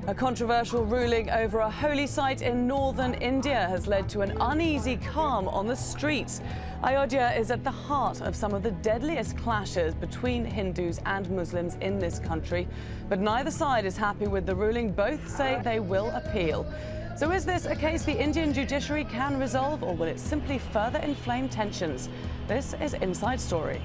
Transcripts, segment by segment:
A controversial ruling over a holy site in northern India has led to an uneasy calm on the streets. Ayodhya is at the heart of some of the deadliest clashes between Hindus and Muslims in this country. But neither side is happy with the ruling. Both say they will appeal. So is this a case the Indian judiciary can resolve, or will it simply further inflame tensions? This is Inside Story.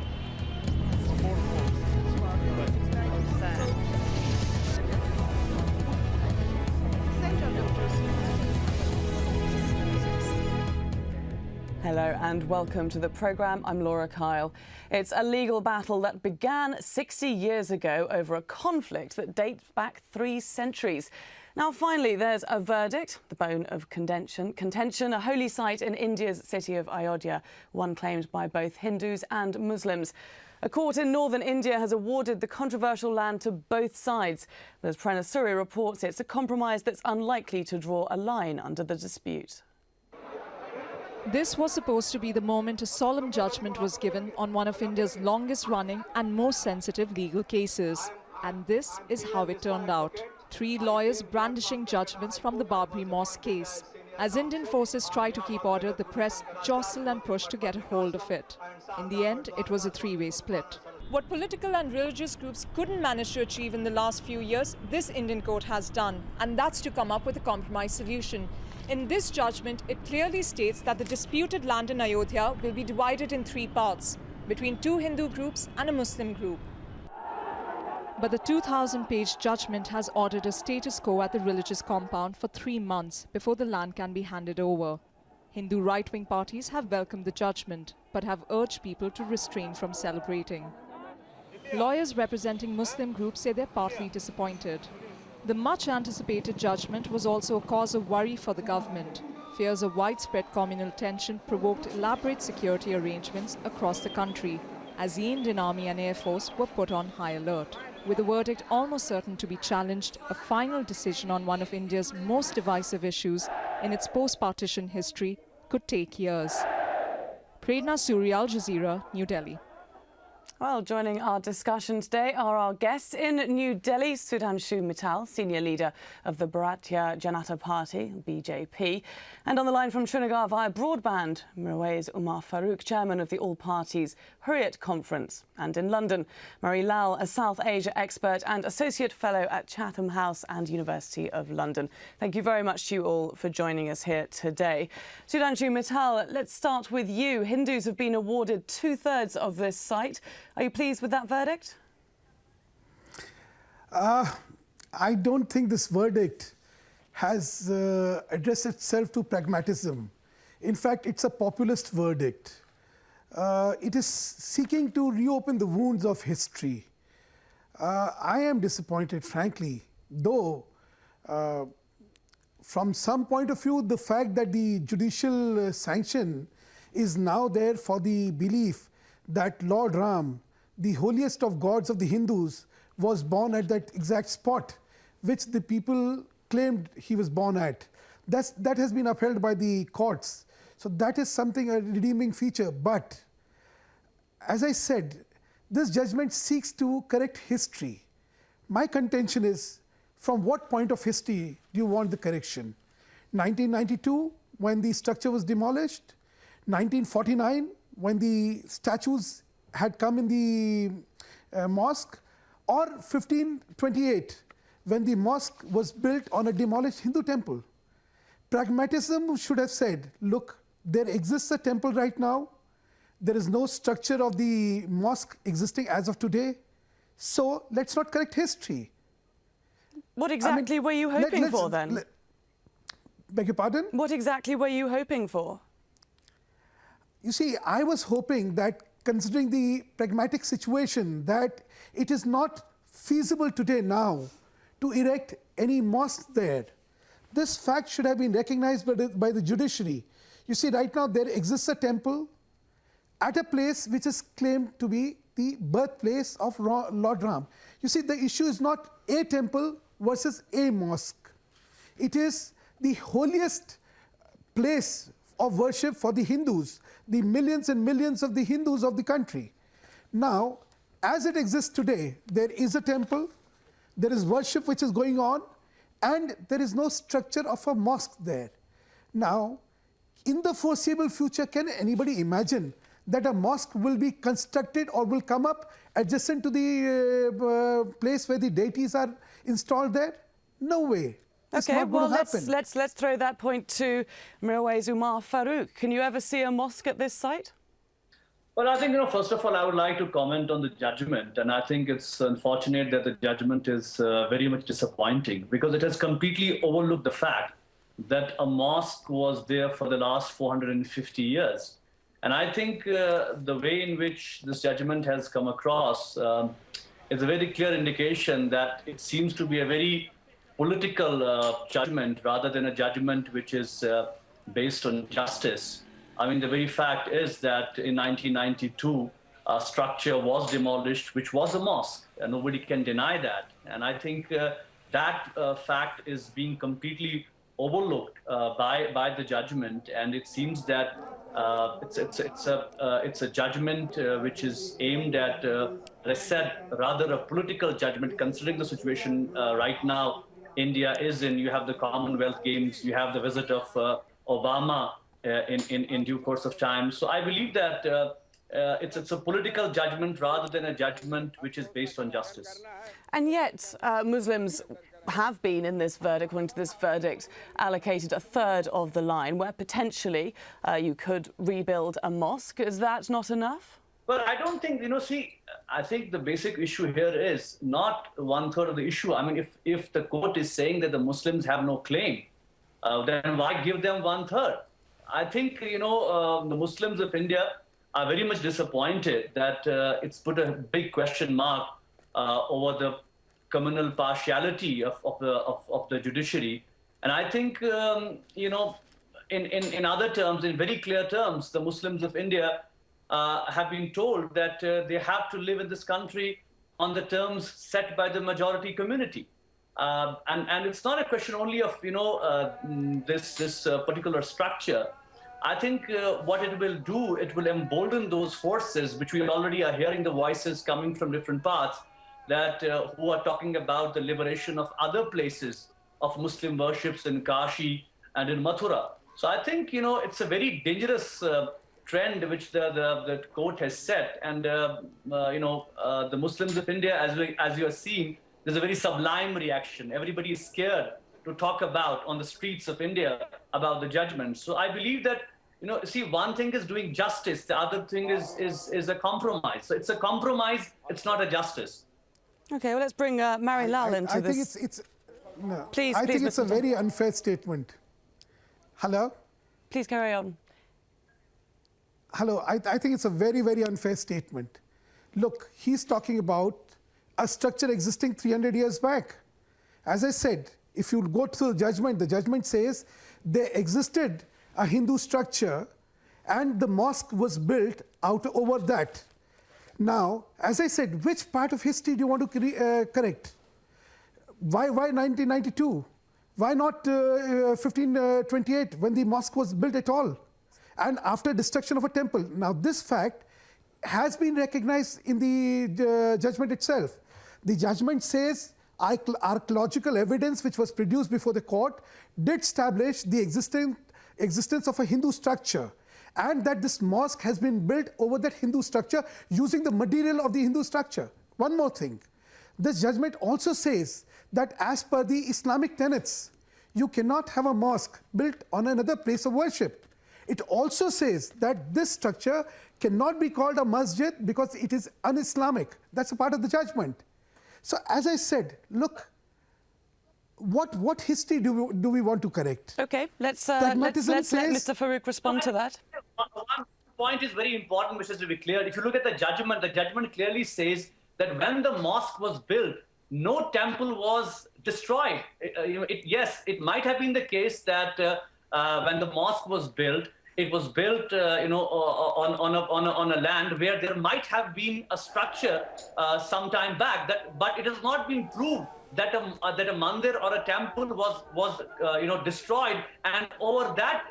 Hello and welcome to the programme. I'm Laura Kyle. It's a legal battle that began 60 years ago over a conflict that dates back 3 centuries. Now, finally, there's a verdict, the bone of contention, a holy site in India's city of Ayodhya, one claimed by both Hindus and Muslims. A court in northern India has awarded the controversial land to both sides. But as Prerna Suri reports, it's a compromise that's unlikely to draw a line under the dispute. This was supposed to be the moment a solemn judgment was given on one of India's longest-running and most sensitive legal cases. And this is how it turned out. 3 lawyers brandishing judgments from the Babri Mosque case. As Indian forces try to keep order, the press jostle and push to get a hold of it. In the end, it was a 3-way split. What political and religious groups couldn't manage to achieve in the last few years, this Indian court has done. And that's to come up with a compromise solution. In this judgment, it clearly states that the disputed land in Ayodhya will be divided in 3 parts, between 2 Hindu groups and a Muslim group. But the 2,000-page judgment has ordered a status quo at the religious compound for 3 months before the land can be handed over. Hindu right-wing parties have welcomed the judgment, but have urged people to refrain from celebrating. Lawyers representing Muslim groups say they're partly disappointed. The much-anticipated judgment was also a cause of worry for the government. Fears of widespread communal tension provoked elaborate security arrangements across the country, as the Indian Army and Air Force were put on high alert. With the verdict almost certain to be challenged, a final decision on one of India's most divisive issues in its post-partition history could take years. Prerna Suri, Al Jazeera, New Delhi. Well, joining our discussion today are our guests in New Delhi, SUDHANSHU MITTAL, senior leader of the Bharatiya Janata Party, BJP. And on the line from Srinagar via broadband, Mirwais Umar Farooq, chairman of the All Parties Hurriyat Conference. And in London, Murray Lal, a South Asia expert and associate fellow at Chatham House and University of London. Thank you very much to you all for joining us here today. SUDHANSHU MITTAL, let's start with you. Hindus have been awarded 2/3 of this site. Are you pleased with that verdict? I don't think this verdict has addressed itself to pragmatism. In fact, it's a populist verdict. It is seeking to reopen the wounds of history. I am disappointed, frankly, though from some point of view, the fact that the judicial sanction is now there for the belief that Lord Ram, the holiest of gods of the Hindus, was born at that exact spot which the people claimed he was born at. That has been upheld by the courts. So that is something, a redeeming feature. But as I said, this judgment seeks to correct history. My contention is, from what point of history do you want the correction? 1992, when the structure was demolished? 1949, when the statues had come in the mosque, or 1528, when the mosque was built on a demolished Hindu temple. Pragmatism should have said, look, there exists a temple right now, there is no structure of the mosque existing as of today, so let's not correct history. What exactly were you hoping for then? Beg your pardon? What exactly were you hoping for? You see, I was hoping that, considering the pragmatic situation, that it is not feasible today now to erect any mosque there. This fact should have been recognized by the judiciary. You see, right now there exists a temple at a place which is claimed to be the birthplace of Lord Ram. You see, the issue is not a temple versus a mosque. It is the holiest place of worship for the Hindus, the millions and millions of the Hindus of the country. Now, as it exists today, there is a temple, there is worship which is going on, and there is no structure of a mosque there. Now, in the foreseeable future, can anybody imagine that a mosque will be constructed or will come up adjacent to the place where the deities are installed there? No way. It's Okay, not well, going to happen. let's throw that point to Mirwais Umar Farouk. Can you ever see a mosque at this site? Well, I think, first of all, I would like to comment on the judgment. And I think it's unfortunate that the judgment is very much disappointing because it has completely overlooked the fact that a mosque was there for the last 450 years. And I think the way in which this judgment has come across is a very clear indication that it seems to be a very political judgment rather than a judgment which is based on justice. I mean, the very fact is that in 1992, a structure was demolished, which was a mosque, and nobody can deny that. And I think that fact is being completely overlooked by the judgment, and it seems that it's a judgment which is aimed at, as I said, rather a political judgment, considering the situation right now India is in. You have the Commonwealth Games, you have the visit of Obama in due course of time. So I believe that it's a political judgment rather than a judgment which is based on justice. And yet, Muslims have been in this verdict, according to this verdict, allocated a third of the line where potentially you could rebuild a mosque. Is that not enough? Well, I don't think, I think the basic issue here is not 1/3 of the issue. I mean, if the court is saying that the Muslims have no claim, then why give them 1/3? I think, the Muslims of India are very much disappointed that it's put a big question mark over the communal partiality of the judiciary. And I think, in other terms, in very clear terms, the Muslims of India have been told that they have to live in this country on the terms set by the majority community. And it's not a question only of, this particular structure. I think what it will do, it will embolden those forces, which we already are hearing the voices coming from different parts, that who are talking about the liberation of other places of Muslim worships in Kashi and in Mathura. So I think, it's a very dangerous trend which the court has set. And, the Muslims of India, as you are seeing, there's a very sublime reaction. Everybody is scared to talk about on the streets of India about the judgment. So I believe that, one thing is doing justice, the other thing is a compromise. So it's a compromise, it's not a justice. Okay, well, let's bring Mary Lal into this. I think it's no. Please, I think it's a Mr. very unfair statement. Hello? Please carry on. Hello, I think it's a very, very unfair statement. Look, he's talking about a structure existing 300 years back. As I said, if you go to the judgment says there existed a Hindu structure and the mosque was built out over that. Now, as I said, which part of history do you want to correct? Why 1992? Why not 1528 when the mosque was built at all? And after destruction of a temple. Now, this fact has been recognized in the judgment itself. The judgment says archaeological evidence which was produced before the court did establish the existence of a Hindu structure, and that this mosque has been built over that Hindu structure using the material of the Hindu structure. One more thing. This judgment also says that as per the Islamic tenets, you cannot have a mosque built on another place of worship. It also says that this structure cannot be called a masjid because it is un-Islamic. That's a part of the judgment. So as I said, look, what history do we want to correct? Okay, let's let Mr. Farouk respond to that. One point is very important, which is to be clear. If you look at the judgment clearly says that when the mosque was built, no temple was destroyed. Yes, it might have been the case that when the mosque was built, it was built, on a land where there might have been a structure some time back. But it has not been proved that a mandir or a temple was destroyed, and over that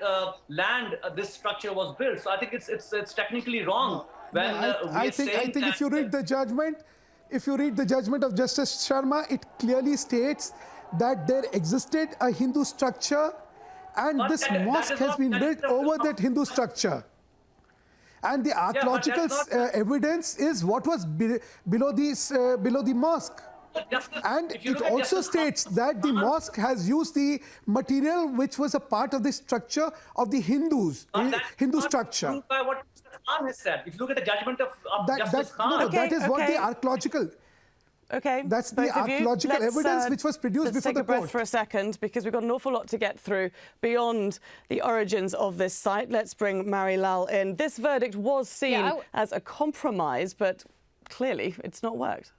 land this structure was built. So I think it's technically wrong when I think if you read the judgment, of Justice Sharma, it clearly states that there existed a Hindu structure and But this that mosque is has not- been that is built not- over that Hindu structure. And the archaeological that's not- evidence is what was below the mosque. And If you it look at also Justice states that the mosque has used the material which was a part of the structure of the Hindus, Hindu structure. Proved by what Mr. Khan has said. If you look at the judgment of Justice No, Khan, that is what Okay. the archaeological. Okay, That's the both of you, archaeological let's, evidence which was produced let's before take the a breath court. for a second, because we've got an awful lot to get through beyond the origins of this site. Let's bring Mary Lal in. This verdict was seen as a compromise, but clearly it's not worked.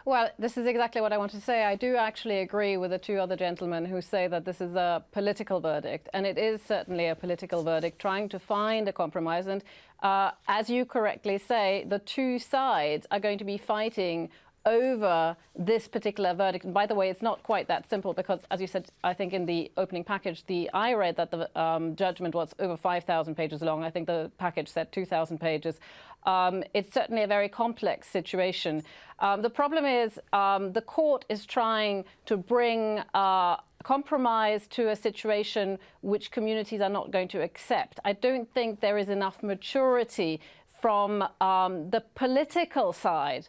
Well, this is exactly what I want to say. I do actually agree with the two other gentlemen who say that this is a political verdict, and it is certainly a political verdict, trying to find a compromise. And as you correctly say, the two sides are going to be fighting over this particular verdict. And by the way, it's not quite that simple because, as you said, I think in the opening package, I read that the judgment was over 5,000 pages long. I think the package said 2,000 pages. It's certainly a very complex situation. The problem is the court is trying to bring compromise to a situation which communities are not going to accept. I don't think there is enough maturity from the political side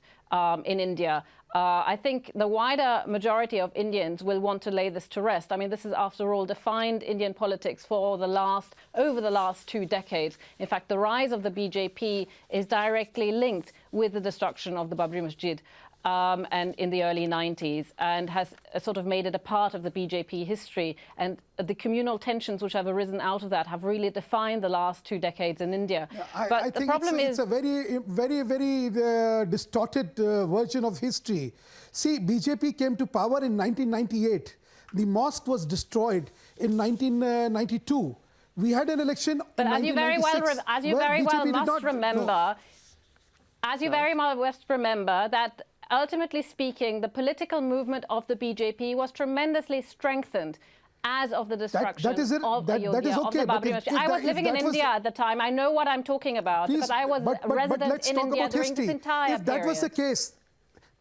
in India. I think the wider majority of Indians will want to lay this to rest. I mean, this is, after all, defined Indian politics for over the last 2 decades. In fact, the rise of the BJP is directly linked with the destruction of the Babri Masjid and in the early 90s, and has sort of made it a part of the BJP history. And the communal tensions which have arisen out of that have really defined the last 2 decades in India. I think it's a very distorted version of history. See, BJP came to power in 1998. The mosque was destroyed in 1992. We had an election but in 1996. As you very well must remember that ultimately speaking, the political movement of the BJP was tremendously strengthened as of the destruction of Ayodhya, of the Babri Masjid. I was living in India at the time. I know what I'm talking about because I was resident in India during this entire period. If that was the case,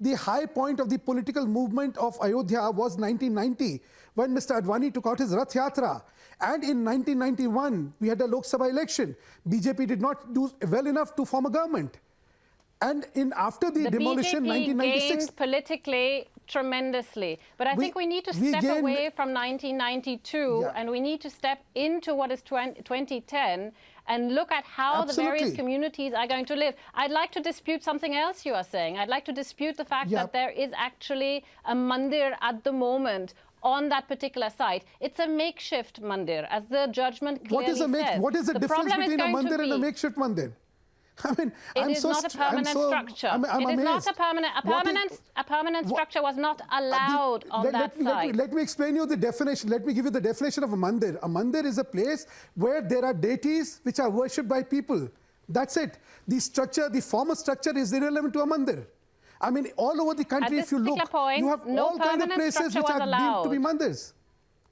the high point of the political movement of Ayodhya was 1990, when Mr. Advani took out his Rath Yatra. And in 1991, we had a Lok Sabha election. BJP did not do well enough to form a government. And after the demolition, BJP 1996... gained politically tremendously. But I think we need to step away from 1992 and we need to step into what is 2010 and look at how the various communities are going to live. I'd like to dispute something else you are saying. I'd like to dispute the fact that there is actually a mandir at the moment on that particular site. It's a makeshift mandir, as the judgment clearly says. What is the difference between a mandir and a makeshift mandir? I mean, it is not a permanent structure. It is not a permanent. A permanent structure was not allowed on that site. Let me explain you the definition. Let me give you the definition of a mandir. A mandir is a place where there are deities which are worshipped by people. That's it. The structure, the former structure, is irrelevant to a mandir. I mean, all over the country, if you look, you have all kinds of places which are deemed to be mandirs.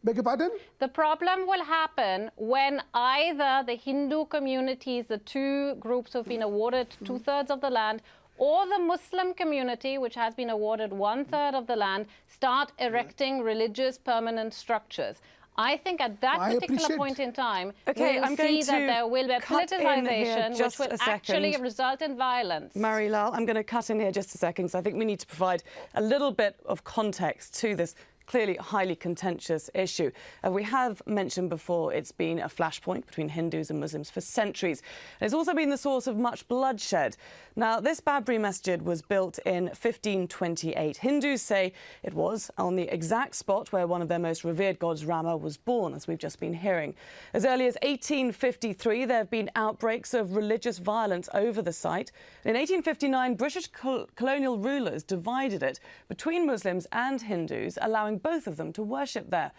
Beg your pardon? The problem will happen when either the Hindu communities, the two groups who have been awarded 2/3 of the land, or the Muslim community, which has been awarded 1/3 of the land, start erecting religious permanent structures. I think at that particular point in time, we'll see that there will be a politicization which will actually result in violence. Mary Lal, I'm going to cut in here just a second, because I think we need to provide a little bit of context to this clearly highly contentious issue. We have mentioned before it's been a flashpoint between Hindus and Muslims for centuries. It's also been the source of much bloodshed. Now, this Babri Masjid was built in 1528. Hindus say it was on the exact spot where one of their most revered gods, Rama, was born, as we've just been hearing. As early as 1853, there have been outbreaks of religious violence over the site. In 1859, British colonial rulers divided it between Muslims and Hindus, allowing both of them to worship there.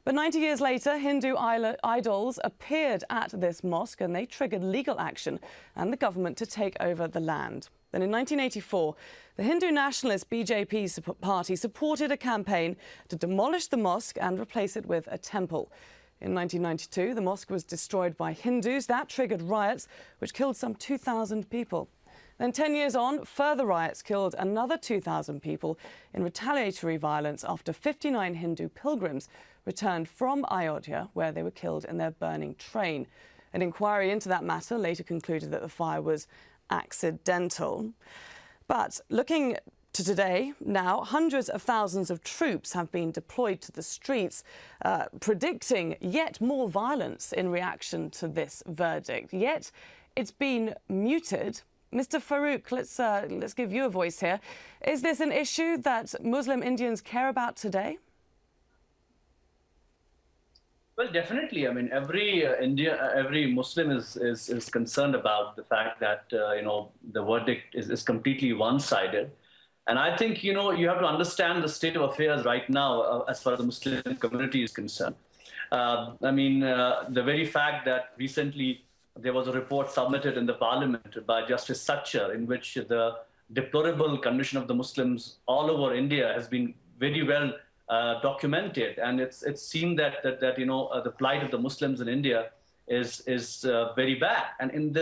But 90 years later, Hindu idols appeared at this mosque and they triggered legal action and the government to take over the land. Then in 1984, the Hindu nationalist BJP party supported a campaign to demolish the mosque and replace it with a temple. In 1992, the mosque was destroyed by Hindus. That triggered riots, which killed some 2,000 people. Then 10 years on, further riots killed another 2,000 people in retaliatory violence after 59 Hindu pilgrims returned from Ayodhya, where they were killed in their burning train. An inquiry into that matter later concluded that the fire was accidental. But looking to today, now, hundreds of thousands of troops have been deployed to the streets, predicting yet more violence in reaction to this verdict. Yet it's been muted. Mr. Farooq, let's give you a voice here. Is this an issue that Muslim Indians care about today? Well, definitely. I mean, every Muslim is concerned about the fact that the verdict is completely one-sided, and I think you have to understand the state of affairs right now as far as the Muslim community is concerned. The very fact that recently there was a report submitted in the Parliament by Justice Satcher in which the deplorable condition of the Muslims all over India has been very well documented, and it's seen that the plight of the Muslims in India is very bad. And in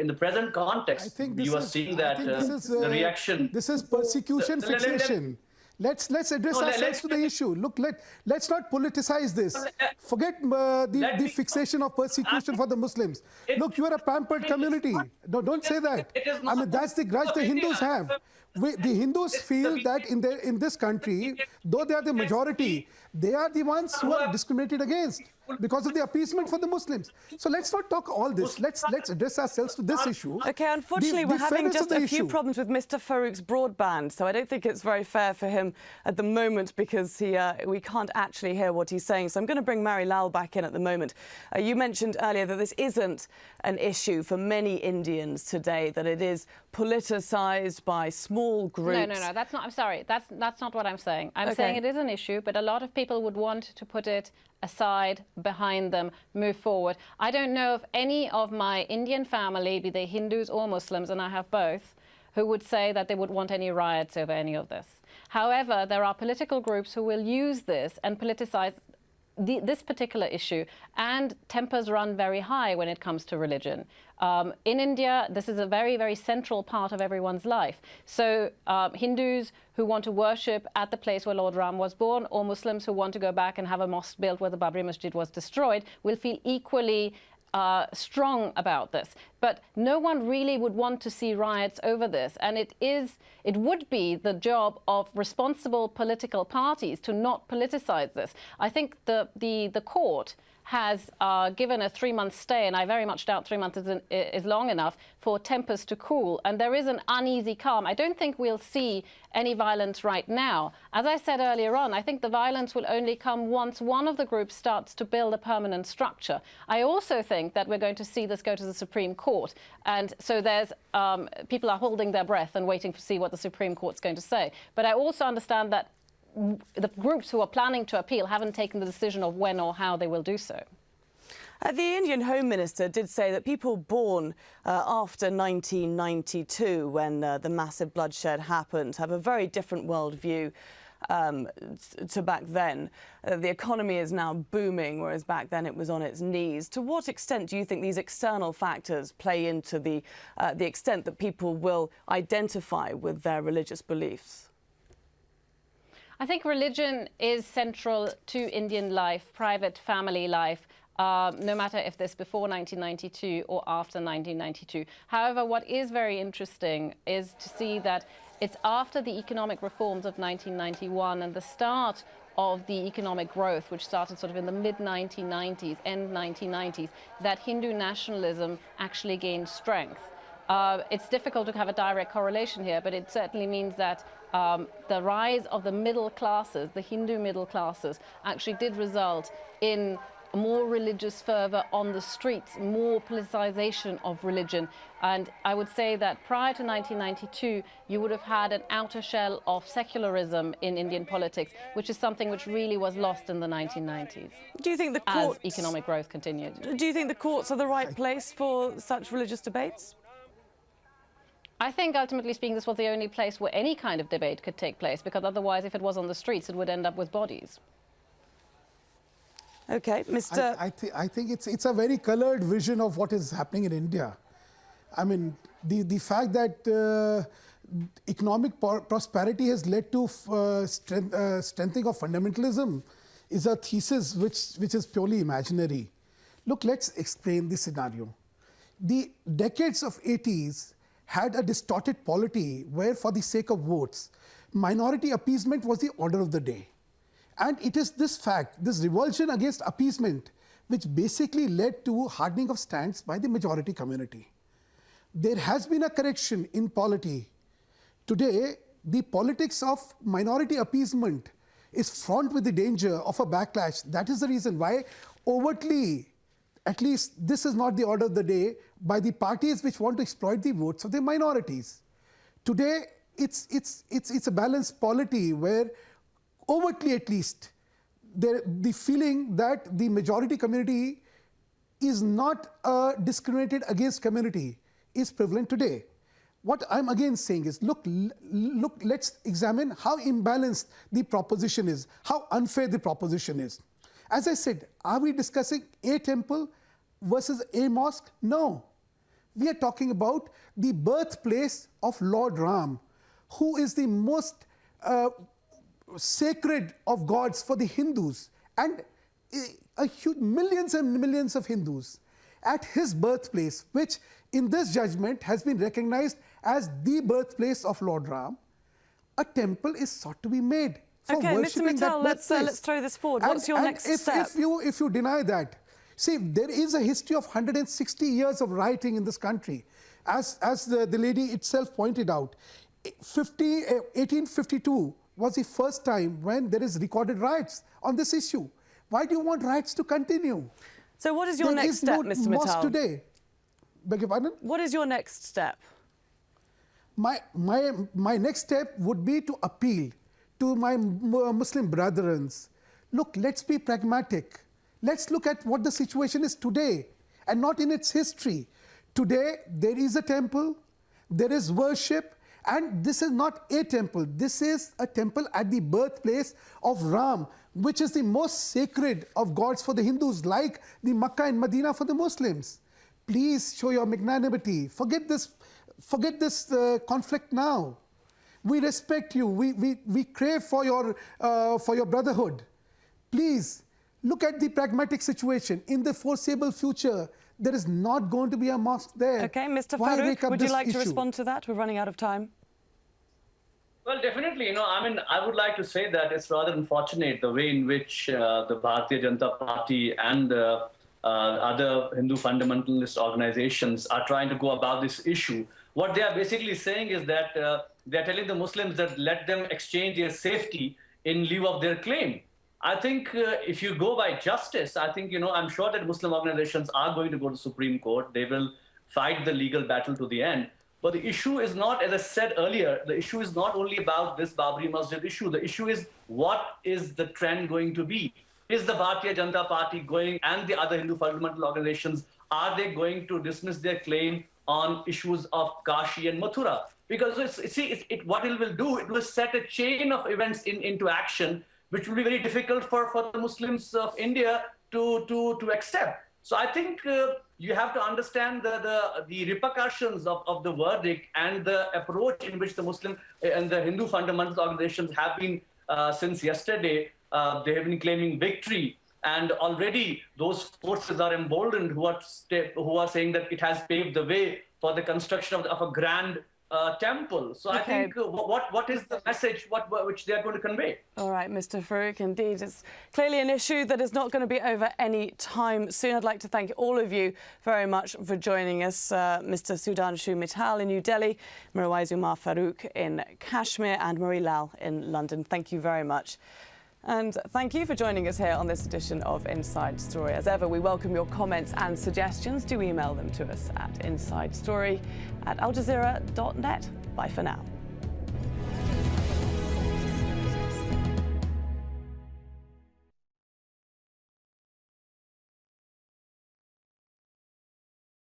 the present context, you are seeing that the reaction. This is persecution fixation. Let's address ourselves to the issue. Look, let's not politicize this. Forget the fixation of persecution for the Muslims. Look, you are a pampered community. No, don't say that. I mean, that's the grudge the Hindus have. The Hindus feel that in this country, though they are the majority, they are the ones who are discriminated against because of the appeasement for the Muslims. So let's not talk all this. Let's address ourselves to this issue. Okay, unfortunately, we're having just a few problems with Mr. Farooq's broadband, so I don't think it's very fair for him at the moment because we can't actually hear what he's saying. So I'm going to bring Mary Lal back in at the moment. You mentioned earlier that this isn't an issue for many Indians today, that it is politicised by small groups. No, that's not. I'm sorry. That's not what I'm saying. I'm saying it is an issue, but a lot of people would want to put it aside, behind them, move forward. I don't know of any of my Indian family, be they Hindus or Muslims, and I have both, who would say that they would want any riots over any of this. However, there are political groups who will use this and politicize this particular issue, and tempers run very high when it comes to religion. In India, this is a very, very central part of everyone's life. So Hindus who want to worship at the place where Lord Ram was born, or Muslims who want to go back and have a mosque built where the Babri Masjid was destroyed, will feel equally strong about this. But no one really would want to see riots over this. And it would be the job of responsible political parties to not politicize this. I think the court has given a 3-month stay, and I very much doubt 3 months is long enough for tempers to cool. And there is an uneasy calm. I don't think we'll see any violence right now. As I said earlier on, I think the violence will only come once one of the groups starts to build a permanent structure. I also think that we're going to see this go to the Supreme Court. And so there's people are holding their breath and waiting to see what the Supreme Court's going to say. But I also understand that the groups who are planning to appeal haven't taken the decision of when or how they will do so. The Indian Home Minister did say that people born after 1992, when the massive bloodshed happened, have a very different worldview to back then. The economy is now booming, whereas back then it was on its knees. To what extent do you think these external factors play into the extent that people will identify with their religious beliefs? I think religion is central to Indian life, private family life, no matter if this before 1992 or after 1992. However, what is very interesting is to see that it's after the economic reforms of 1991 and the start of the economic growth, which started sort of in the mid-1990s, end 1990s, that Hindu nationalism actually gained strength. It's difficult to have a direct correlation here, but it certainly means that the rise of the middle classes, the Hindu middle classes, actually did result in more religious fervor on the streets, more politicization of religion. And I would say that prior to 1992, you would have had an outer shell of secularism in Indian politics, which is something which really was lost in the 1990s. Do you think the courts, as economic growth continued? Do you think the courts are the right place for such religious debates? I think, ultimately speaking, this was the only place where any kind of debate could take place, because otherwise, if it was on the streets, it would end up with bodies. Okay, Mr. I think it's a very coloured vision of what is happening in India. I mean, The fact that economic prosperity has led to strengthening of fundamentalism is a thesis which is purely imaginary. Look, let's explain the scenario. The decades of 80s had a distorted polity where, for the sake of votes, minority appeasement was the order of the day. And it is this fact, this revulsion against appeasement, which basically led to hardening of stance by the majority community. There has been a correction in polity. Today, the politics of minority appeasement is fraught with the danger of a backlash. That is the reason why overtly, at least this is not the order of the day, by the parties which want to exploit the votes of the minorities. Today, it's a balanced polity where overtly at least, the feeling that the majority community is not discriminated against community is prevalent today. What I'm again saying is, look, let's examine how imbalanced the proposition is, how unfair the proposition is. As I said, are we discussing a temple versus a mosque? No. We are talking about the birthplace of Lord Ram, who is the most sacred of gods for the Hindus, and millions and millions of Hindus. At his birthplace, which in this judgment has been recognized as the birthplace of Lord Ram, a temple is sought to be made for worshipping that birthplace. Let's throw this forward. What's your next step? If you deny that, see, there is a history of 160 years of rioting in this country. As the lady itself pointed out, 1852 was the first time when there is recorded riots on this issue. Why do you want riots to continue? So what is your next step, Mr. Mittal? Today. Beg your pardon? What is your next step? My next step would be to appeal to my Muslim brethren. Look, let's be pragmatic. Let's look at what the situation is today and not in its history. Today, there is a temple, there is worship, and this is not a temple. This is a temple at the birthplace of Ram, which is the most sacred of gods for the Hindus, like the Makkah and Medina for the Muslims. Please show your magnanimity. Forget this conflict now. We respect you. We crave for your brotherhood. Please look at the pragmatic situation. In the foreseeable future, there is not going to be a mosque there. Okay, Mr. Farooq, would you like to respond to that? We're running out of time. Well, definitely, I would like to say that it's rather unfortunate the way in which the Bharatiya Janata Party and other Hindu fundamentalist organizations are trying to go about this issue. What they are basically saying is that they're telling the Muslims that let them exchange their safety in lieu of their claim. I think if you go by justice, I think, I'm sure that Muslim organizations are going to go to Supreme Court. They will fight the legal battle to the end. But the issue is not, as I said earlier, the issue is not only about this Babri Masjid issue. The issue is, what is the trend going to be? Is the Bharatiya Janata Party going, and the other Hindu fundamental organizations, are they going to dismiss their claim on issues of Kashi and Mathura? Because what it will do, it will set a chain of events into action, which will be very difficult for the Muslims of India to accept. So I think you have to understand the repercussions of the verdict and the approach in which the Muslim and the Hindu fundamental organizations have been since yesterday. They have been claiming victory, and already those forces are emboldened who are saying that it has paved the way for the construction of a grand temple. So I think what is the message which they are going to convey? All right, Mr. Farooq, indeed, it's clearly an issue that is not going to be over any time soon. I'd like to thank all of you very much for joining us. Mr. SUDHANSHU Mittal in New Delhi, Mirwais Umar Farooq in Kashmir, and Marie Lal in London. Thank you very much. And thank you for joining us here on this edition of Inside Story. As ever, we welcome your comments and suggestions. Do email them to us at insidestory@aljazeera.net. Bye for now.